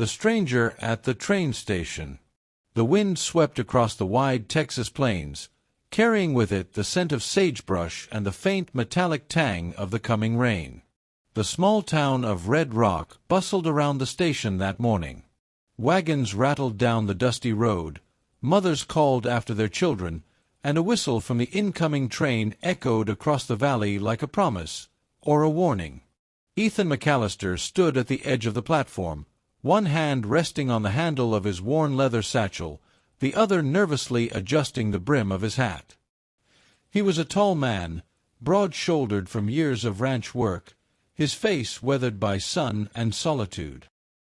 The stranger at the train station. The wind swept across the wide Texas plains, carrying with it the scent of sagebrush and the faint metallic tang of the coming rain. The small town of Red Rock bustled around the station that morning. Wagons rattled down the dusty road, mothers called after their children, and a whistle from the incoming train echoed across the valley like a promise or a warning. Ethan McAllister stood at the edge of the platform, one hand resting on the handle of his worn leather satchel, the other nervously adjusting the brim of his hat. He was a tall man, broad-shouldered from years of ranch work, his face weathered by sun and solitude.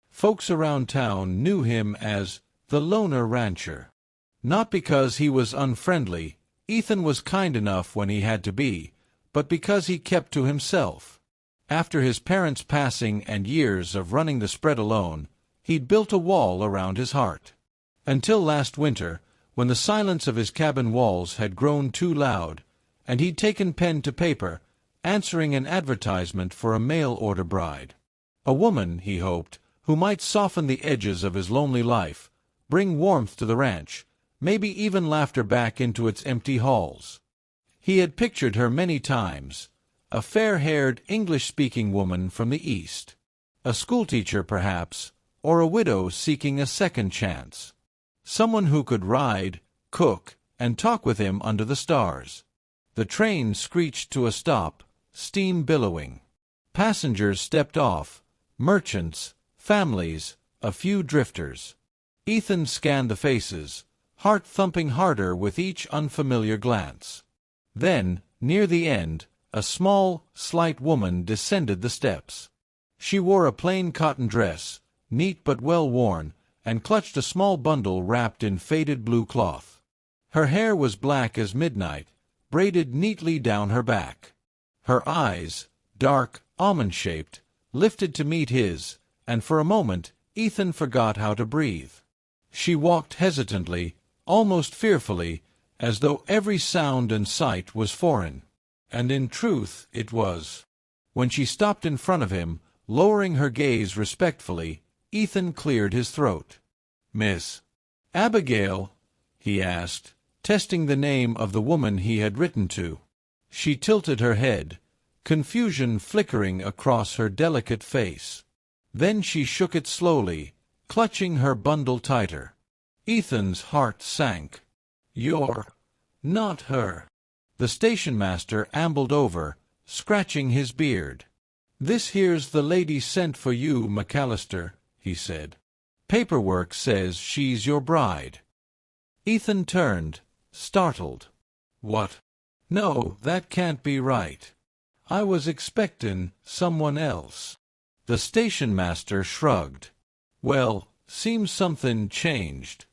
Folks around town knew him as the Loner Rancher. Not because he was unfriendly, Ethan was kind enough when he had to be, but because he kept to himself. After his parents' passing and years of running the spread alone, he'd built a wall around his heart. Until last winter, when the silence of his cabin walls had grown too loud, and he'd taken pen to paper, answering an advertisement for a mail-order bride. A woman, he hoped, who might soften the edges of his lonely life, bring warmth to the ranch, maybe even laughter back into its empty halls. He had pictured her many times, a fair-haired, English-speaking woman from the East. A schoolteacher, perhaps, or a widow seeking a second chance. Someone who could ride, cook, and talk with him under the stars. The train screeched to a stop, steam billowing. Passengers stepped off, merchants, families, a few drifters. Ethan scanned the faces, heart thumping harder with each unfamiliar glance. Then, near the end, a small, slight woman descended the steps. She wore a plain cotton dress, neat but well worn, and clutched a small bundle wrapped in faded blue cloth. Her hair was black as midnight, braided neatly down her back. Her eyes, dark, almond-shaped, lifted to meet his, and for a moment Ethan forgot how to breathe. She walked hesitantly, almost fearfully, as though every sound and sight was foreign. And in truth it was. When she stopped in front of him, lowering her gaze respectfully, Ethan cleared his throat. "Miss Abigail?" he asked, testing the name of the woman he had written to. She tilted her head, confusion flickering across her delicate face. Then she shook it slowly, clutching her bundle tighter. Ethan's heart sank. "You're not her." The station-master ambled over, scratching his beard. "This here's the lady sent for you, McAllister," he said. "Paperwork says she's your bride." Ethan turned, startled. "What? No, that can't be right. I was expectin' someone else." The station-master shrugged. "Well, seems something changed.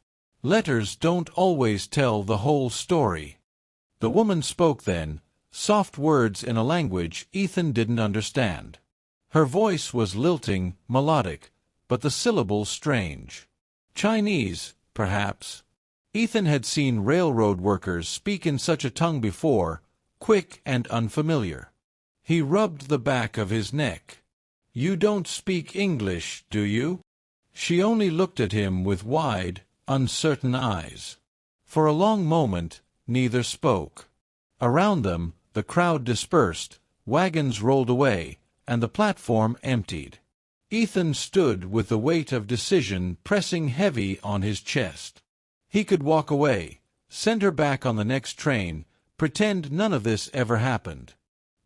Letters don't always tell the whole story." The woman spoke then, soft words in a language Ethan didn't understand. Her voice was lilting, melodic, but the syllables strange. Chinese, perhaps. Ethan had seen railroad workers speak in such a tongue before, quick and unfamiliar. He rubbed the back of his neck. "You don't speak English, do you?" She only looked at him with wide, uncertain eyes. For a long moment, neither spoke. Around them, the crowd dispersed, wagons rolled away, and the platform emptied. Ethan stood with the weight of decision pressing heavy on his chest. He could walk away, send her back on the next train, pretend none of this ever happened.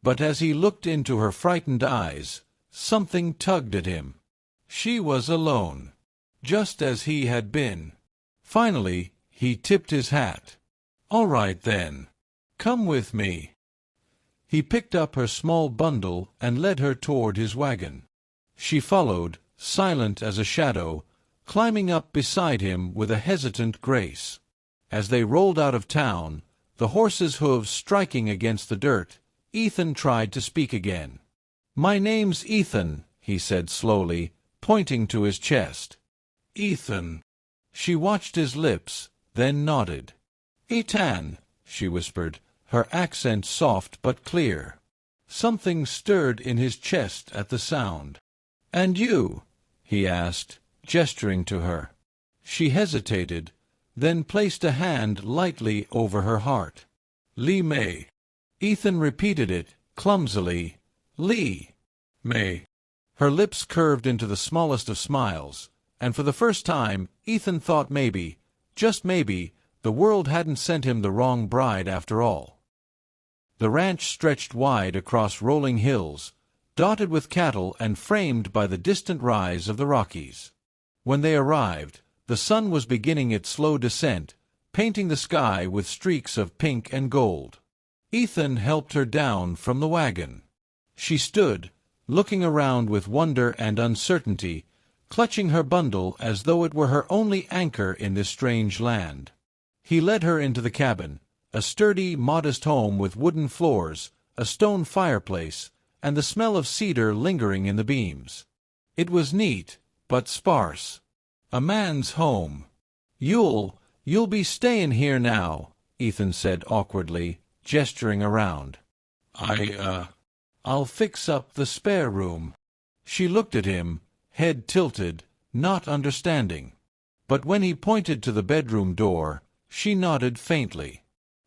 But as he looked into her frightened eyes, something tugged at him. She was alone, just as he had been. Finally, he tipped his hat. "All right, then. Come with me." He picked up her small bundle and led her toward his wagon. She followed, silent as a shadow, climbing up beside him with a hesitant grace. As they rolled out of town, the horses' hooves striking against the dirt, Ethan tried to speak again. "My name's Ethan," he said slowly, pointing to his chest. "Ethan." She watched his lips, then nodded. "Ethan," she whispered, her accent soft but clear. Something stirred in his chest at the sound. "And you?" he asked, gesturing to her. She hesitated, then placed a hand lightly over her heart. "Li Mei." Ethan repeated it, clumsily. "Li Mei." Her lips curved into the smallest of smiles, and for the first time Ethan thought maybe, just maybe, the world hadn't sent him the wrong bride after all. The ranch stretched wide across rolling hills, dotted with cattle and framed by the distant rise of the Rockies. When they arrived, the sun was beginning its slow descent, painting the sky with streaks of pink and gold. Ethan helped her down from the wagon. She stood, looking around with wonder and uncertainty, clutching her bundle as though it were her only anchor in this strange land. He led her into the cabin, a sturdy, modest home with wooden floors, a stone fireplace, and the smell of cedar lingering in the beams. It was neat, but sparse. A man's home. You'll be stayin' here now," Ethan said awkwardly, gesturing around. I'll fix up the spare room." She looked at him, head tilted, not understanding. But when he pointed to the bedroom door, she nodded faintly.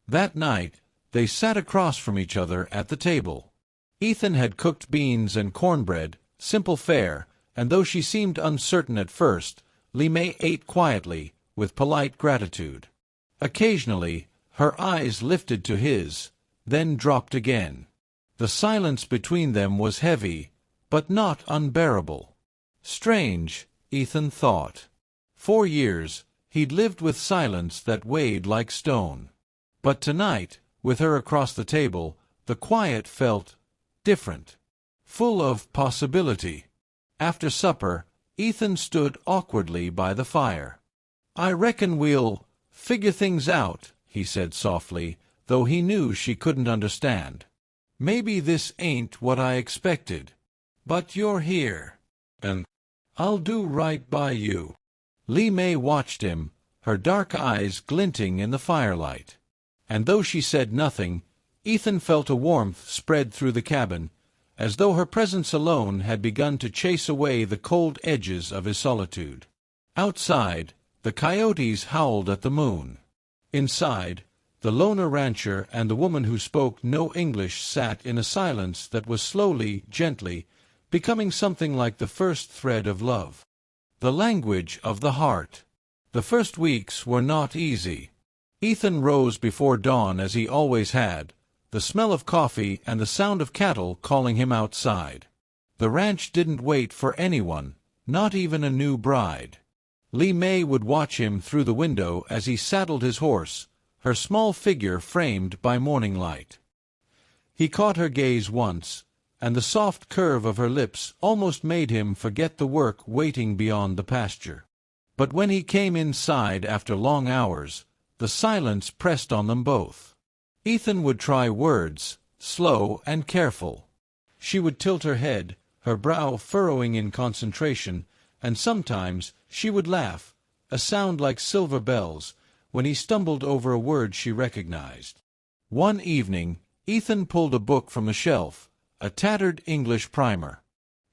That night, they sat across from each other at the table. Ethan had cooked beans and cornbread, simple fare, and though she seemed uncertain at first, Li Mei ate quietly, with polite gratitude. Occasionally, her eyes lifted to his, then dropped again. The silence between them was heavy, but not unbearable. Strange, Ethan thought. 4 years, he'd lived with silence that weighed like stone. But tonight, with her across the table, the quiet felt different, full of possibility. After supper, Ethan stood awkwardly by the fire. "I reckon we'll figure things out," he said softly, though he knew she couldn't understand. "Maybe this ain't what I expected. But you're here, and I'll do right by you." Li Mei watched him, her dark eyes glinting in the firelight. And though she said nothing, Ethan felt a warmth spread through the cabin, as though her presence alone had begun to chase away the cold edges of his solitude. Outside, the coyotes howled at the moon. Inside, the loner rancher and the woman who spoke no English sat in a silence that was slowly, gently, becoming something like the first thread of love. The language of the heart. The first weeks were not easy. Ethan rose before dawn as he always had, the smell of coffee and the sound of cattle calling him outside. The ranch didn't wait for anyone, not even a new bride. Li Mei would watch him through the window as he saddled his horse, her small figure framed by morning light. He caught her gaze once, and the soft curve of her lips almost made him forget the work waiting beyond the pasture. But when he came inside after long hours, the silence pressed on them both. Ethan would try words, slow and careful. She would tilt her head, her brow furrowing in concentration, and sometimes she would laugh, a sound like silver bells, when he stumbled over a word she recognized. One evening, Ethan pulled a book from the shelf, a tattered English primer.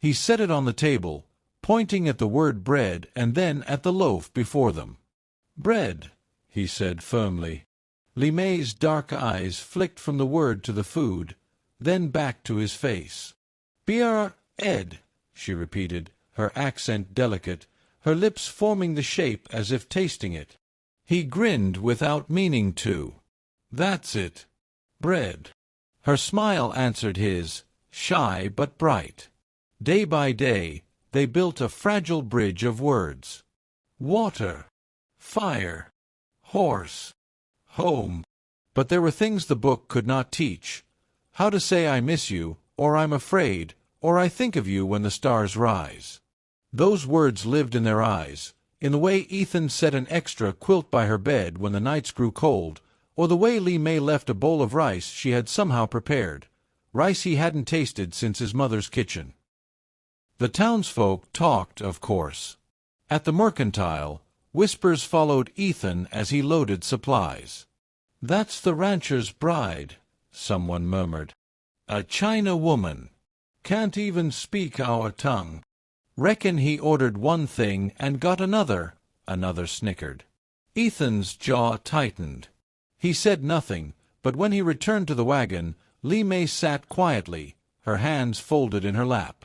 He set it on the table, pointing at the word bread and then at the loaf before them. "Bread," he said firmly. Li Mei's dark eyes flicked from the word to the food, then back to his face. "Ed," she repeated, her accent delicate, her lips forming the shape as if tasting it. He grinned without meaning to. "That's it. Bread." Her smile answered his, shy but bright. Day by day, they built a fragile bridge of words. Water, fire, horse, home. But there were things the book could not teach. How to say "I miss you," or "I'm afraid," or "I think of you when the stars rise." Those words lived in their eyes, in the way Ethan set an extra quilt by her bed when the nights grew cold, or the way Li Mei left a bowl of rice she had somehow prepared, rice he hadn't tasted since his mother's kitchen. The townsfolk talked, of course. At the mercantile, whispers followed Ethan as he loaded supplies. "That's the rancher's bride," someone murmured. "A China woman. Can't even speak our tongue." Reckon he ordered one thing and got another, another snickered. Ethan's jaw tightened. He said nothing, but when he returned to the wagon, Li Mei sat quietly, her hands folded in her lap.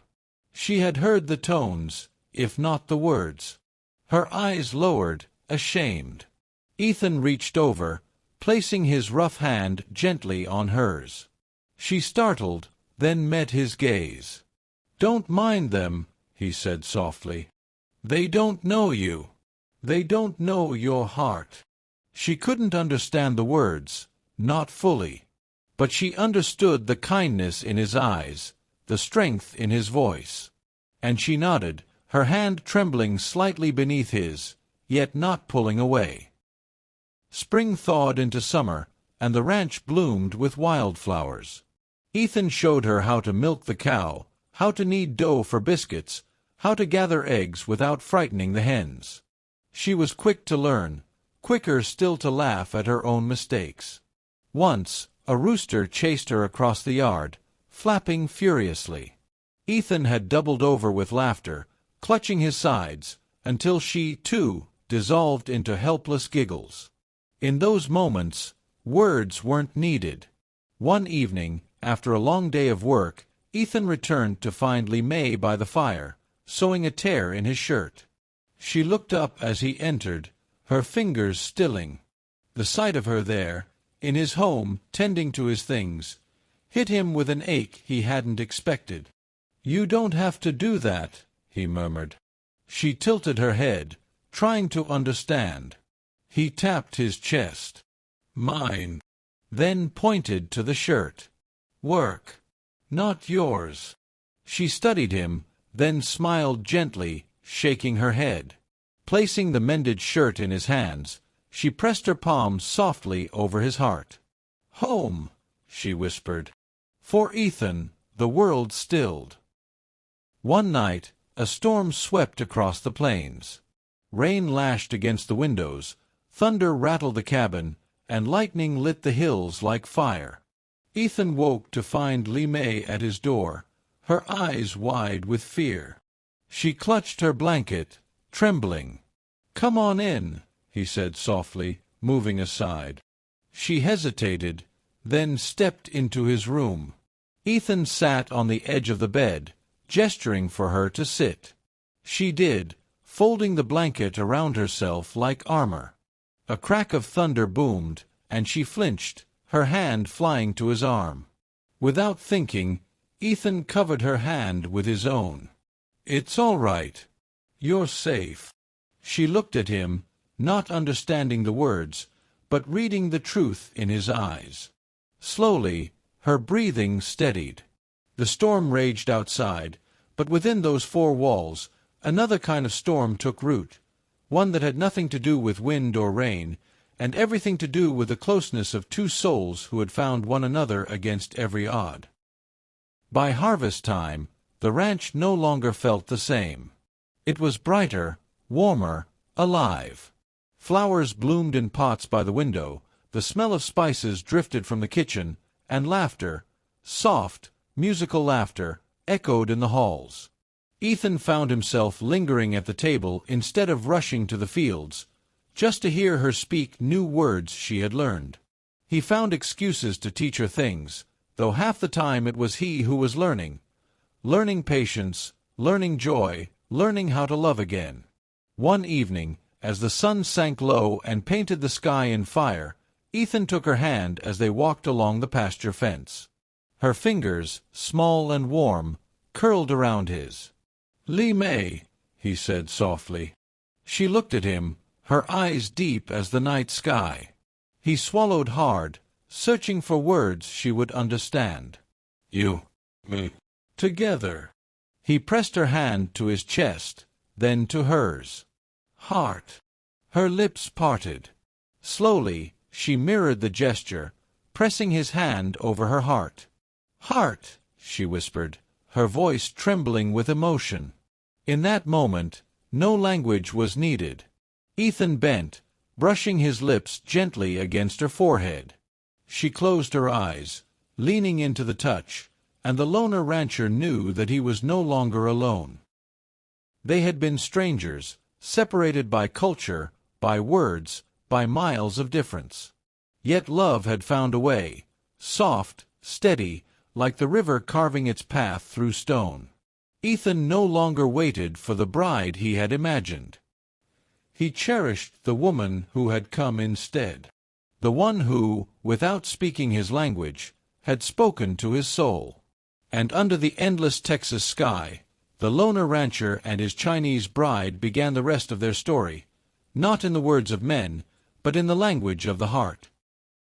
She had heard the tones, if not the words. Her eyes lowered, ashamed. Ethan reached over, placing his rough hand gently on hers. She startled, then met his gaze. "Don't mind them," he said softly. "They don't know you. They don't know your heart." She couldn't understand the words, not fully. But she understood the kindness in his eyes, the strength in his voice. And she nodded, her hand trembling slightly beneath his, yet not pulling away. Spring thawed into summer, and the ranch bloomed with wildflowers. Ethan showed her how to milk the cow, how to knead dough for biscuits, how to gather eggs without frightening the hens. She was quick to learn, quicker still to laugh at her own mistakes. Once, a rooster chased her across the yard, flapping furiously. Ethan had doubled over with laughter, clutching his sides, until she, too, dissolved into helpless giggles. In those moments, words weren't needed. One evening, after a long day of work, Ethan returned to find Li Mei by the fire, sewing a tear in his shirt. She looked up as he entered, her fingers stilling. The sight of her there, in his home, tending to his things, hit him with an ache he hadn't expected. "You don't have to do that," he murmured. She tilted her head, trying to understand. He tapped his chest. "Mine," then pointed to the shirt. "Work, not yours." She studied him, then smiled gently, shaking her head. Placing the mended shirt in his hands, she pressed her palms softly over his heart. "Home," she whispered. For Ethan, the world stilled. One night, a storm swept across the plains. Rain lashed against the windows, thunder rattled the cabin, and lightning lit the hills like fire. Ethan woke to find Li Mei at his door, her eyes wide with fear. She clutched her blanket, trembling. "Come on in," he said softly, moving aside. She hesitated, then stepped into his room. Ethan sat on the edge of the bed, gesturing for her to sit. She did, folding the blanket around herself like armor. A crack of thunder boomed, and she flinched, her hand flying to his arm. Without thinking, Ethan covered her hand with his own. "It's all right. You're safe." She looked at him, not understanding the words, but reading the truth in his eyes. Slowly, her breathing steadied. The storm raged outside, but within those four walls, another kind of storm took root, one that had nothing to do with wind or rain, and everything to do with the closeness of two souls who had found one another against every odd. By harvest time, the ranch no longer felt the same. It was brighter, warmer, alive. Flowers bloomed in pots by the window, the smell of spices drifted from the kitchen, and laughter, soft, musical laughter, echoed in the halls. Ethan found himself lingering at the table instead of rushing to the fields, just to hear her speak new words she had learned. He found excuses to teach her things, though half the time it was he who was learning patience, learning joy, learning how to love again. One evening, as the sun sank low and painted the sky in fire, Ethan took her hand as they walked along the pasture fence. Her fingers, small and warm, curled around his. "Li Mei," he said softly. She looked at him, her eyes deep as the night sky. He swallowed hard, searching for words she would understand. "You, me, together." He pressed her hand to his chest, then to hers. "Heart." Her lips parted. Slowly, she mirrored the gesture, pressing his hand over her heart. "Heart," she whispered, her voice trembling with emotion. In that moment, no language was needed. Ethan bent, brushing his lips gently against her forehead. She closed her eyes, leaning into the touch, and the loner rancher knew that he was no longer alone. They had been strangers, separated by culture, by words, by miles of difference. Yet love had found a way, soft, steady, like the river carving its path through stone. Ethan no longer waited for the bride he had imagined. He cherished the woman who had come instead. The one who, without speaking his language, had spoken to his soul. And under the endless Texas sky, the loner rancher and his Chinese bride began the rest of their story, not in the words of men, but in the language of the heart.